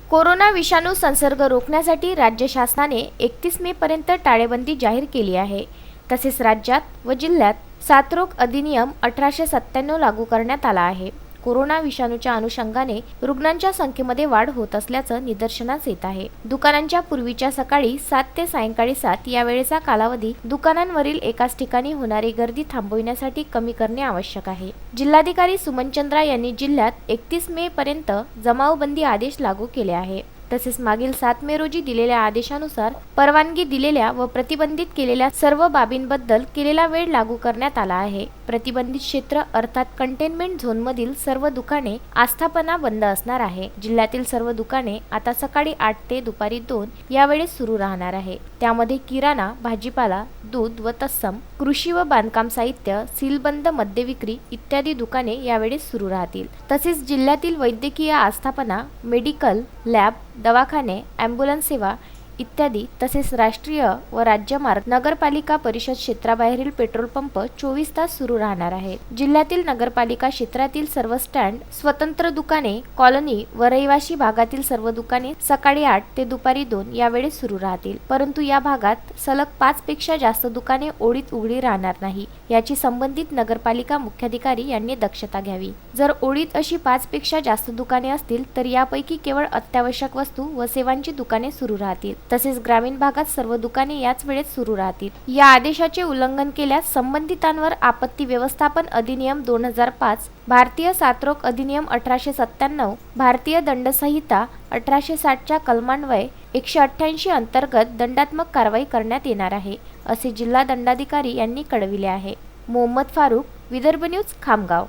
Corona विषाणू संसर्ग रोखण्यासाठी राज्य शासनाने 31 मे पर्यंत टाळेबंदी जाहीर केली आहे। तसेच राज्यात व जिल्ह्यात साथरोग अधिनियम 1897 लागू करण्यात आला आहे। कोरोना विषाणूच्या अनुषंगाने रुग्णांच्या संख्येमध्ये वाढ होत असल्याचं निदर्शनास येत आहे। दुकानांच्या पूर्वीच्या सकाळी 7 ते सायंकाळी 7 या वेळेचा कालावधी दुकानांवरील एकाच ठिकाणी होणारी गर्दी थांबविण्यासाठी कमी करणे आवश्यक आहे। जिल्हाधिकारी सुमन चंद्रा यांनी जिल्ह्यात 31 मे पर्यंत जमावबंदी आदेश लागू केले आहे। तसेच मागील 7 मे रोजी दिलेल्या आदेशानुसार परवानगी दिलेल्या व प्रतिबंधित केलेल्या सर्व बाबींबद्दल केलेला वेळ लागू करण्यात आला आहे। प्रतिबंधित क्षेत्र अर्थात कंटेनमेंट झोनमधील सर्व दुकाने आस्थापना बंद असणार आहे। जिल्ह्यातील सर्व दुकाने आता सकाळी 8 ते दुपारी 2 या वेळेस सुरू राहणार आहे। त्यामध्ये किराणा, भाजीपाला, दूध व तत्सम, कृषी व बांधकाम साहित्य, सीलबंद मद्य विक्री इत्यादी दुकाने यावेळेस सुरू राहतील। तसेच जिल्ह्यातील वैद्यकीय आस्थापना, मेडिकल, लॅब, दवाखाने, ॲम्ब्युलन्स सेवा इत्यादी तसेच राष्ट्रीय व राज्य मार्ग, नगरपालिका परिषद क्षेत्राबाहेरील पेट्रोल पंप 24 तास सुरू राहणार आहे। जिल्ह्यातील नगरपालिका क्षेत्रातील सर्व स्टँड, स्वतंत्र दुकाने, कॉलनी व रहिवासी भागातील सर्व दुकाने सकाळी 8 ते दुपारी 2 या वेळेस सुरू राहतील। परंतु या भागात सलग 5 पेक्षा जास्त दुकाने ओळीत उघडी राहणार नाही, याची संबंधित नगरपालिका मुख्याधिकारी यांनी दक्षता घ्यावी। जर ओळीत अशी 5 पेक्षा जास्त दुकाने असतील तर यापैकी केवळ अत्यावश्यक वस्तू व सेवांची दुकाने सुरू राहतील। तसेच ग्रामीण भागात सर्व दुकाने याच वेळेत सुरू राहतील। या आदेशाचे उल्लंघन केल्यास संबंधितांवर आपत्ती व्यवस्थापन अधिनियम 2005, भारतीय साथरोग अधिनियम 1897, भारतीय दंडसंहिता 1860च्या कलमान्वये 188 अंतर्गत दंडात्मक कारवाई करण्यात येणार आहे, असे जिल्हा दंडाधिकारी यांनी कळविले आहे। मोहम्मद फारूक, विदर्भ न्यूज, खामगाव।